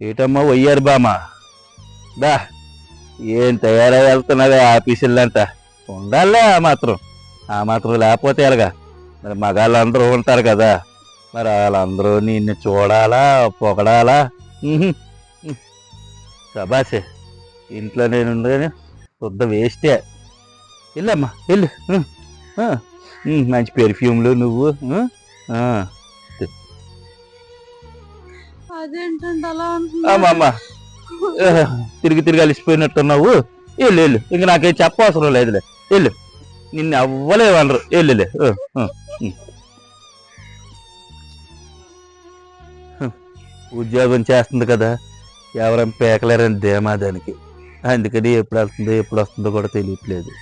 ఏటమ్మా వయ్యారు బామా దా ఏం తయారై వెళ్తున్నావే ఆఫీసులంట ఉండాలే ఆ మాత్రం లేకపోతే ఎలాగా మరి మగాళ్ళందరూ ఉంటారు కదా మరి వాళ్ళందరూ నిన్ను చూడాలా పొగడాలా సబాసే ఇంట్లో నేను ఉండగానే శుద్ధ వేస్టే వెళ్ళమ్మా వెళ్ళు మంచి పెర్ఫ్యూమ్లు నువ్వు అదేంటంటే అలా అమ్మా తిరిగి అలిసిపోయినట్టున్నావు వెళ్ళు ఇంక నాకేం చెప్పవసరం లేదులే వెళ్ళు నిన్ను అవ్వలేవనరు వెళ్ళులే ఉద్యోగం చేస్తుంది కదా ఎవరైనా పేకలేరని ధీమా దానికి అందుకని ఎప్పుడు వస్తుందో కూడా తెలియట్లేదు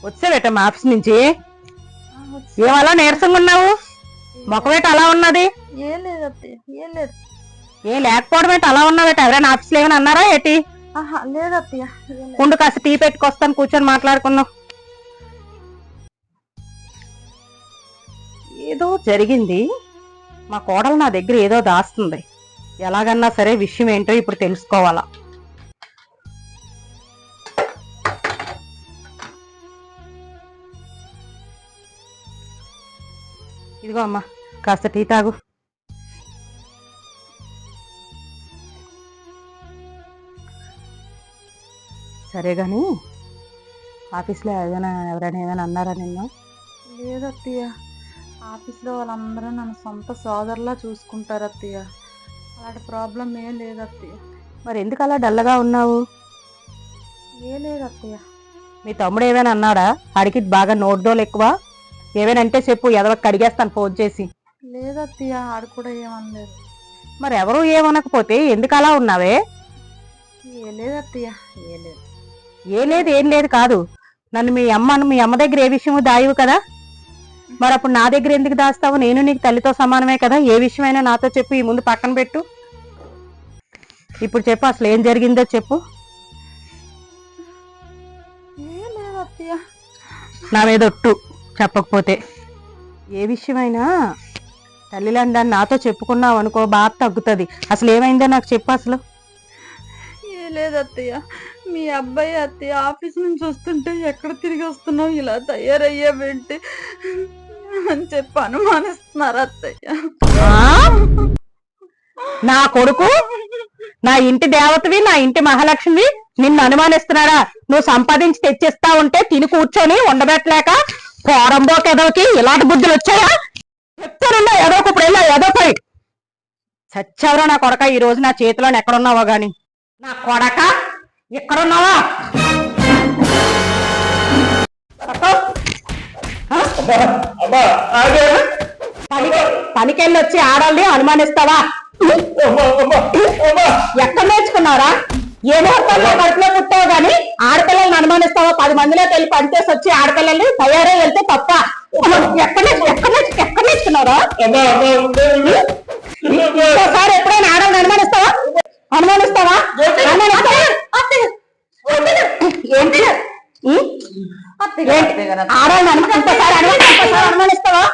వచ్చావేటమ్మా ఆఫీస్ నుంచి ఏమలా నీరసంగా ఉన్నావు మొక్కవేట అలా ఉన్నది ఏం లేదు అత్తయ్య ఏం లేదు ఏ లేకపోవడం ఏంటి అలా ఉన్నావేట ఎవరైనా ఆఫీస్లో ఏమైనా అన్నారా ఏంటి లేదు అత్తయ్య ఉండు కాస్త టీ పెట్టుకొస్తాను కూర్చొని మాట్లాడుకున్నాం ఏదో జరిగింది మా కోడలు నా దగ్గర ఏదో దాస్తుంది ఎలాగన్నా సరే విషయం ఏంటో ఇప్పుడు తెలుసుకోవాలా ఇదిగో అమ్మా కాస్త టీ తాగు సరే గాని ఆఫీస్లో ఎవరైనా ఏమైనా అన్నారా నిన్ను లేదు అత్తయ్య ఆఫీస్లో వాళ్ళందరూ నన్ను సొంత సోదరులా చూసుకుంటారు అత్తయ్య అలాంటి ప్రాబ్లం ఏం లేదు అత్తయ్య మరి ఎందుకు అలా డల్లగా ఉన్నావు ఏం లేదు అత్తయ్య మీ తమ్ముడు ఏమైనా అన్నాడా అడిగి బాగా నోట్డోలు ఎక్కువ ఏమైనా అంటే చెప్పు ఎదవకి అడిగేస్తాను ఫోన్ చేసి లేదు అత్తయ్య ఆడు కూడా ఏమనలేదు మరి ఎవరు ఏమనకపోతే ఎందుకు అలా ఉన్నావే ఏ లేదు అత్తయ్య ఏం లేదు కాదు నన్ను మీ అమ్మ దగ్గర ఏ విషయము దాయవు కదా మరి అప్పుడు నా దగ్గర ఎందుకు దాస్తావు నేను నీకు తల్లితో సమానమే కదా ఏ విషయమైనా నాతో చెప్పు ఈ ముందు పక్కన పెట్టు ఇప్పుడు చెప్పు అసలు ఏం జరిగిందో చెప్పు ఏం లేదు అత్తయ్య నా మీద ఒట్టు చెప్పకపోతే ఏ విషయమైనా తల్లిలాంటి దాన్ని నాతో చెప్పుకున్నావు అనుకో బాధ తగ్గుతుంది అసలు ఏమైందో నాకు చెప్పు అసలు ఏ లేదు అత్తయ్య మీ అబ్బాయి అత్తయ్య ఆఫీస్ నుంచి వస్తుంటే ఎక్కడ తిరిగి వస్తున్నావు ఇలా తయారయ్యావేంటి అని చెప్పి అనుమానిస్తున్నారు అత్తయ్య నా కొడుకు నా ఇంటి దేవతవి నా ఇంటి మహాలక్ష్మి నిన్ను అనుమానిస్తున్నారా నువ్వు సంపాదించి తెచ్చిస్తా ఉంటే తిని కూర్చొని ఉండబెట్టలేక పోరంబోకెదోకి ఇలాంటి బుద్ధులు వచ్చాయా చెప్తానుండా ఏదోక ఇప్పుడు వెళ్ళా ఏదో పోయి చచ్చావరా నా కొడక ఈ రోజు నా చేతిలో ఎక్కడున్నావో గాని నా కొడక ఎక్కడున్నావా పనికెళ్ళి వచ్చి ఆడాలని అనుమానిస్తావా ఎక్కడ నేర్చుకున్నారా ఏ ముహూర్తంలో కడుపులో పుట్టావు గాని ఆడపిల్లల్ని అనుమానిస్తావా 10 మందిలోకి వెళ్ళి పనిచేసి వచ్చి ఆడపిల్లల్ని తయారై వెళ్తే తప్ప ఎక్కడ నేర్చుకున్నారా ఇంకోసారి ఎప్పుడైనా ఆడాలని అనుమానిస్తావా ఏంటి ఆడాలని ఇంకోసారి అనుమానిస్తావా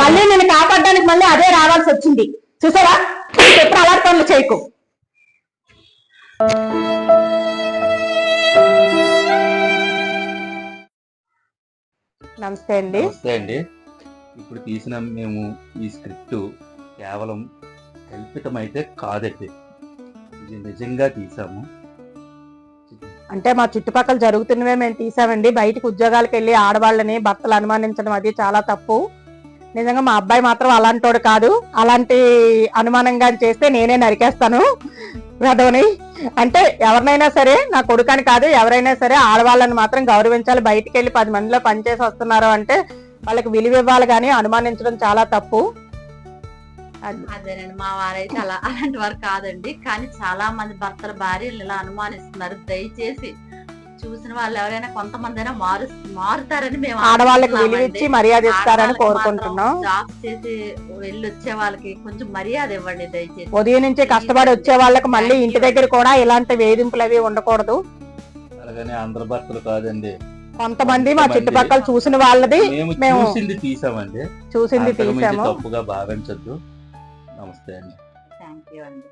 మళ్ళీ నేను కాపాడడానికి మళ్ళీ అదే రావాల్సి వచ్చింది చూసారా ఎప్పుడు అలాంటి పనులు చేయకు నమస్తే అండి ఇప్పుడు తీసిన మేము ఈ స్క్రిప్ట్ కేవలం కల్పితం అయితే కాదండి ఇది నిజంగా తీసాము అంటే మా చుట్టుపక్కల జరుగుతున్నవే మేము తీసామండి బయటకు ఉద్యోగాలకు వెళ్ళి ఆడవాళ్ళని భర్తలు అనుమానించడం అది చాలా తప్పు నిజంగా మా అబ్బాయి మాత్రం అలాంటోడు కాదు అలాంటి అనుమానంగా చేస్తే నేనే నరికేస్తాను రథోని అంటే ఎవరినైనా సరే నా కొడుకని కాదు ఎవరైనా సరే ఆడవాళ్ళని మాత్రం గౌరవించాలి బయటికి వెళ్ళి 10 మందిలో పనిచేసి వస్తున్నారు అంటే వాళ్ళకి విలువ ఇవ్వాలి కానీ అనుమానించడం చాలా తప్పు అదేనండి మా వారైతే అలాంటి వారు కాదండి కానీ చాలా మంది భర్తల భార్యలు ఇలా అనుమానిస్తున్నారు దయచేసి చూసిన వాళ్ళు ఎవరైనా కొంతమంది అయినా మారుతారని మేము ఆడవాళ్ళకి విలువ ఇచ్చి మర్యాద ఇస్తారని కోరుకుంటున్నాం. జాబ్స్ చేసి వెళ్ళి వచ్చే వాళ్ళకి కొంచెం మర్యాద ఇవ్వండి దయచేసి. ఉదయం నుంచి కష్టపడి వచ్చే వాళ్ళకి మళ్ళీ ఇంటి దగ్గర కూడా ఇలాంటి వేధింపులు అవి ఉండకూడదు. అలాగని అందరు భర్తలు కాదండి, కొంతమంది మా చుట్టుపక్కల చూసిన వాళ్ళది మేము చూసింది తీసామండి, చూసింది అంతకు మించి తీసాము. తప్పుగా భావించద్దు. నమస్తే అండి. థ్యాంక్ యూ అండి.